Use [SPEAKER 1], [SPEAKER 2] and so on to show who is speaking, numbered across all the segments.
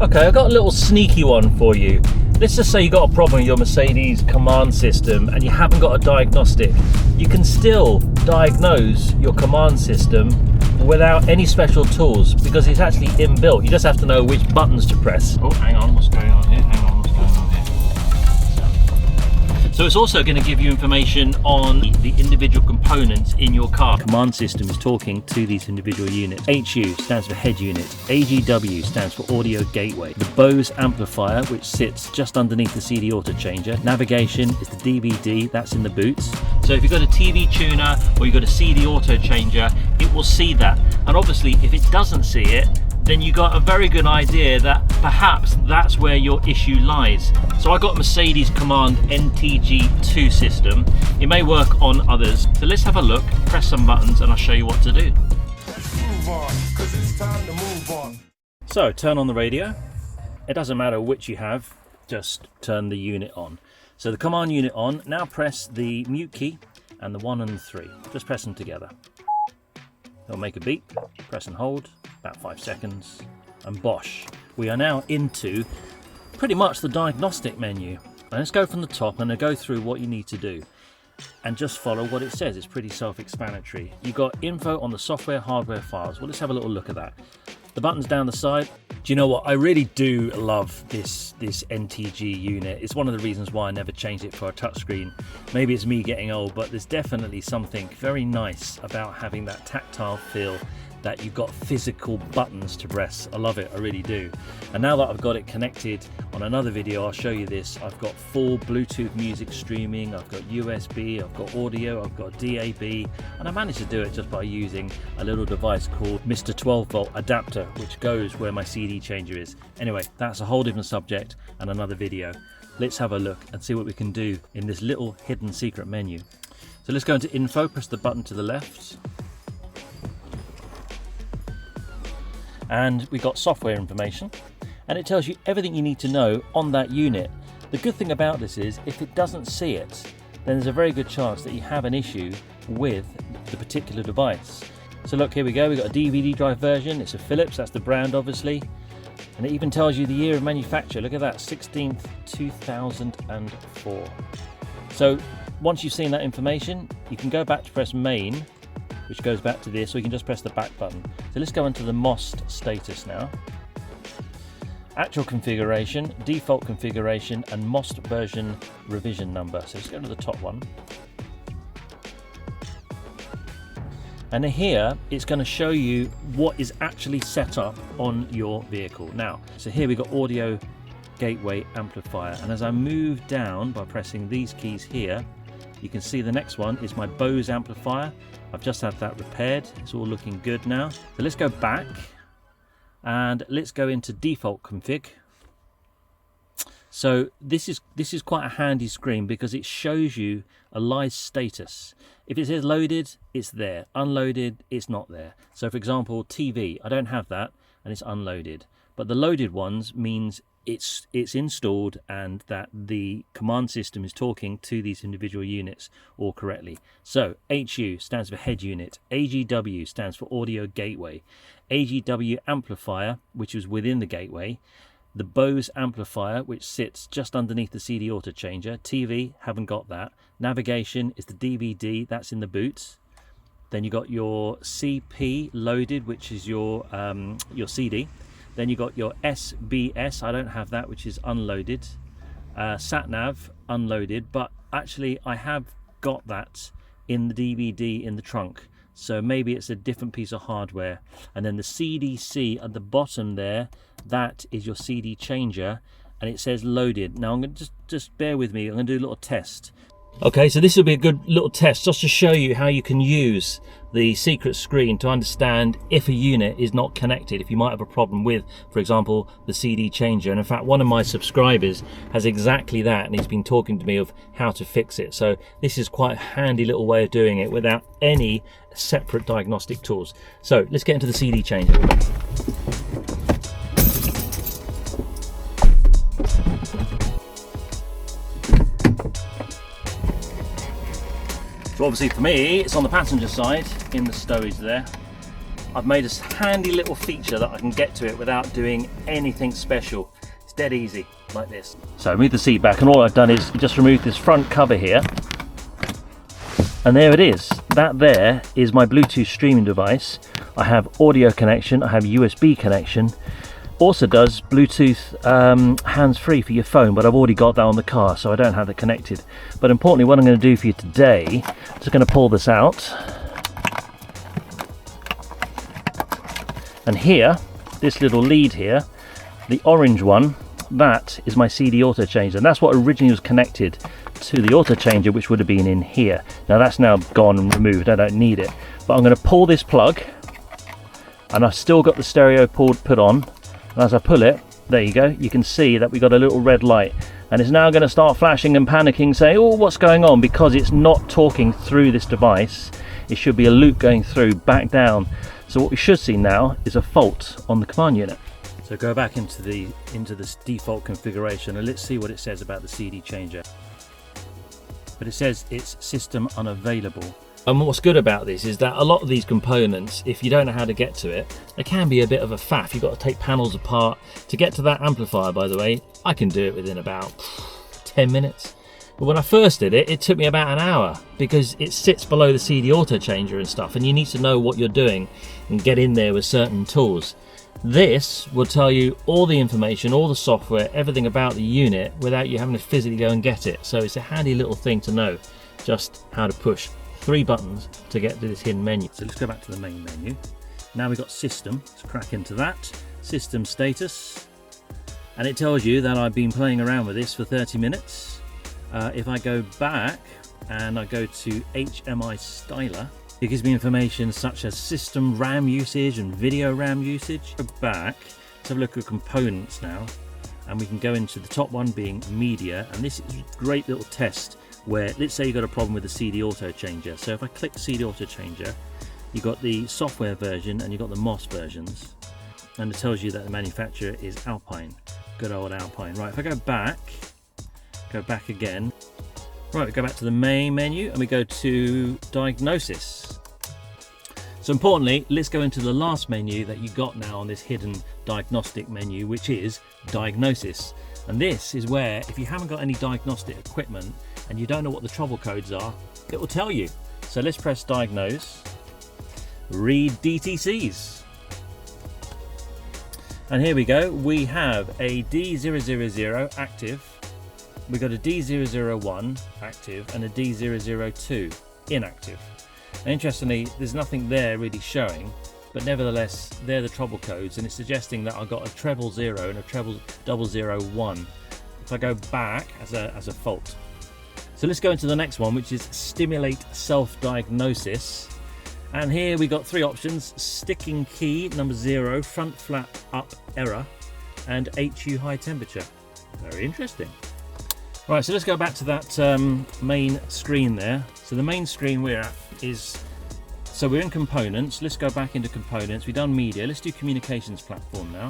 [SPEAKER 1] Okay, I've got a little sneaky one for you. Let's just say you got a problem with your Mercedes Command system and you haven't got a diagnostic. You can still diagnose your Command system without any special tools because it's actually inbuilt. You just have to know which buttons to press. Oh, hang on, what's going on here? Hang on, what's going on here? So it's also going to give you information on the individual components in your car. Command system is talking to these individual units. HU stands for head unit. AGW stands for audio gateway. The Bose amplifier, which sits just underneath the CD auto changer. Navigation is the DVD, that's in the boots. So if you've got a TV tuner or you've got a CD auto changer, it will see that. And obviously if it doesn't see it, then you got a very good idea that perhaps that's where your issue lies. So I got a Mercedes Command NTG2 system. It may work on others. So let's have a look, press some buttons and I'll show you what to do. So turn on the radio. It doesn't matter which you have, just turn the unit on. So the Command unit on, now press the mute key and the 1 and the 3. Just press them together. It'll make a beep, press and hold, about 5 seconds, and bosh. We are now into pretty much the diagnostic menu. And let's go from the top and I'll go through what you need to do. And just follow what it says, it's pretty self-explanatory. You've got info on the software, hardware files. Well, let's have a little look at that. The buttons down the side. Do you know what? I really do love this NTG unit. It's one of the reasons why I never changed it for a touchscreen. Maybe it's me getting old, but there's definitely something very nice about having that tactile feel, that you've got physical buttons to press. I love it, I really do. And now that I've got it connected on another video, I'll show you this. I've got full Bluetooth music streaming, I've got USB, I've got audio, I've got DAB, and I managed to do it just by using a little device called Mr12V adapter, which goes where my CD changer is. Anyway, that's a whole different subject and another video. Let's have a look and see what we can do in this little hidden secret menu. So let's go into info, press the button to the left. And we got software information and it tells you everything you need to know on that unit. The good thing about this is if it doesn't see it, then there's a very good chance that you have an issue with the particular device. So look, here we go, we've got a DVD drive version. It's a Philips, that's the brand obviously, and it even tells you the year of manufacture. Look at that, 16th 2004. So once you've seen that information, you can go back to press main, which goes back to this, or you can just press the back button. So let's go into the MOST status now. Actual configuration, default configuration, and MOST version revision number. So let's go to the top one. And here it's going to show you what is actually set up on your vehicle. Now, so here we got audio gateway amplifier, and as I move down by pressing these keys here, you can see the next one is my Bose amplifier. I've just had that repaired. It's all looking good now. So let's go back and let's go into default config. So this is quite a handy screen because it shows you a live status. If it says loaded, it's there. Unloaded, it's not there. So for example, TV, I don't have that and it's unloaded. But the loaded ones means it's installed and that the command system is talking to these individual units all correctly. So HU stands for head unit, AGW stands for audio gateway, AGW amplifier, which is within the gateway, the Bose amplifier, which sits just underneath the CD auto changer, TV, haven't got that, navigation is the DVD, that's in the boots. Then you got your CP loaded, which is your CD. Then you got your SBS, I don't have that, which is unloaded. Sat-nav, unloaded, but actually I have got that in the DVD in the trunk. So maybe it's a different piece of hardware. And then the CDC at the bottom there, that is your CD changer, and it says loaded. Now I'm going to just bear with me, I'm going to do a little test. Okay, so this will be a good little test just to show you how you can use the secret screen to understand if a unit is not connected, if you might have a problem with, for example, the CD changer. And in fact, one of my subscribers has exactly that, and he's been talking to me of how to fix it. So this is quite a handy little way of doing it without any separate diagnostic tools. So let's get into the CD changer. So obviously for me, it's on the passenger side in the stowage there. I've made a handy little feature that I can get to it without doing anything special. It's dead easy, like this. So I move the seat back, and all I've done is just remove this front cover here. And there it is. That there is my Bluetooth streaming device. I have audio connection, I have USB connection. Also does Bluetooth hands-free for your phone, but I've already got that on the car, so I don't have it connected. But importantly, what I'm going to do for you today, I'm just going to pull this out. And here, this little lead here, the orange one, that is my CD auto changer, and that's what originally was connected to the auto changer, which would have been in here. Now that's now gone and removed, I don't need it. But I'm going to pull this plug, and I've still got the stereo put on. And as I pull it, there you go, you can see that we got a little red light, and it's now going to start flashing and panicking, saying, oh, what's going on? Because it's not talking through this device. It should be a loop going through back down. So what we should see now is a fault on the command unit. So go back into this default configuration, and let's see what it says about the CD changer. But it says it's system unavailable. And what's good about this is that a lot of these components, if you don't know how to get to it, they can be a bit of a faff. You've got to take panels apart. To get to that amplifier, by the way, I can do it within about 10 minutes. But when I first did it, it took me about an hour, because it sits below the CD auto changer and stuff, and you need to know what you're doing and get in there with certain tools. This will tell you all the information, all the software, everything about the unit without you having to physically go and get it. So it's a handy little thing to know just how to push 3 buttons to get to this hidden menu. So let's go back to the main menu. Now we've got system, let's crack into that. System status, and it tells you that I've been playing around with this for 30 minutes. If I go back and I go to HMI styler, it gives me information such as system RAM usage and video RAM usage. Go back, let's have a look at components now, and we can go into the top one being media, and this is a great little test where, let's say you've got a problem with the CD auto changer. So if I click CD auto changer, you've got the software version and you've got the MOS versions, and it tells you that the manufacturer is Alpine. Good old Alpine. Right, if I go back again. Right, we go back to the main menu and we go to Diagnosis. So importantly, let's go into the last menu that you got now on this hidden diagnostic menu, which is Diagnosis. And this is where, if you haven't got any diagnostic equipment and you don't know what the trouble codes are, it will tell you. So let's press Diagnose, read DTCs. And here we go, we have a D000 active, we got a D001 active and a D002 inactive. And interestingly, there's nothing there really showing, but nevertheless, they're the trouble codes, and it's suggesting that I've got a treble 0 and a treble 001. If I go back as a fault. So let's go into the next one, which is Stimulate Self-Diagnosis. And here we got 3 options: sticking key number 0, front flap up error, and HU high temperature. Very interesting. Right, so let's go back to that main screen there. So the main screen we're at is, so we're in components. Let's go back into components. We've done media. Let's do communications platform now.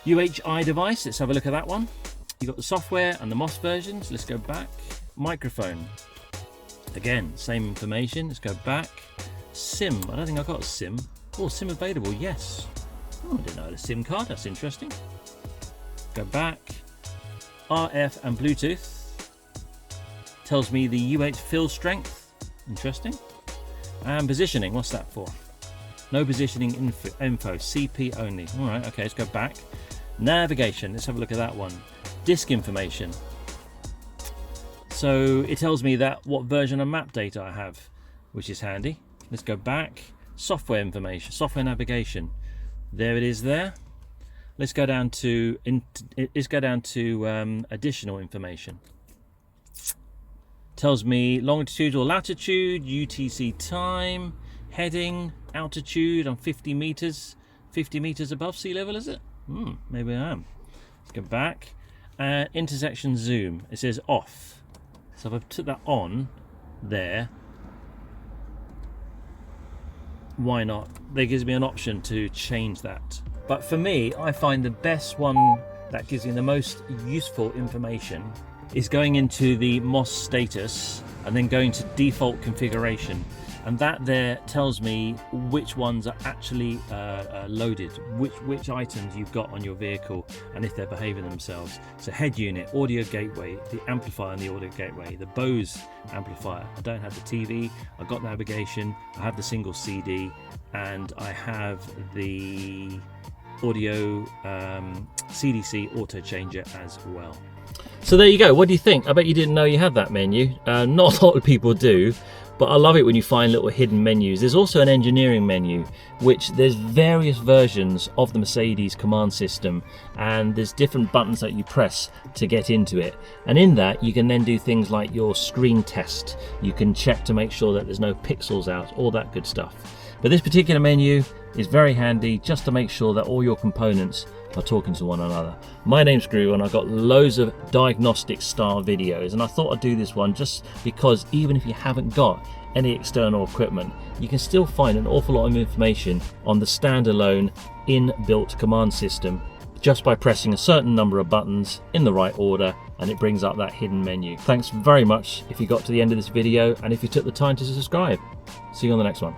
[SPEAKER 1] UHI device, let's have a look at that one. You've got the software and the MOS versions. Let's go back. Microphone. Again, same information. Let's go back. SIM, I don't think I've got a SIM. Oh, SIM available, yes. Oh, I didn't know I had a SIM card, that's interesting. Go back. RF and Bluetooth. Tells me the UH fill strength. Interesting. And positioning, what's that for? No positioning info, CP only. Alright, okay, let's go back. Navigation, let's have a look at that one. Disk information. So it tells me that what version of map data I have, which is handy. Let's go back. Software information, software navigation. There it is there. Let's go down to additional information. Tells me longitude or latitude, UTC time, heading, altitude. I'm 50 meters above sea level, is it? Maybe I am. Let's go back. Intersection zoom. It says off. So if I put that on there, why not? That gives me an option to change that. But for me, I find the best one that gives me the most useful information is going into the MOS status and then going to default configuration. and that there tells me which ones are actually loaded, which items you've got on your vehicle and if they're behaving themselves. So head unit, audio gateway, the amplifier and the audio gateway, the Bose amplifier. I don't have the TV, I've got navigation, I have the single CD, and I have the audio CDC auto changer as well. So there you go. What do you think? I bet you didn't know you had that menu. Not a lot of people do, but I love it when you find little hidden menus. There's also an engineering menu, which there's various versions of the Mercedes command system, and there's different buttons that you press to get into it. And in that, you can then do things like your screen test. You can check to make sure that there's no pixels out, all that good stuff. But this particular menu is very handy just to make sure that all your components are talking to one another. My name's Gru, and I've got loads of diagnostic style videos, and I thought I'd do this one just because even if you haven't got any external equipment, you can still find an awful lot of information on the standalone inbuilt command system just by pressing a certain number of buttons in the right order, and it brings up that hidden menu. Thanks very much if you got to the end of this video and if you took the time to subscribe. See you on the next one.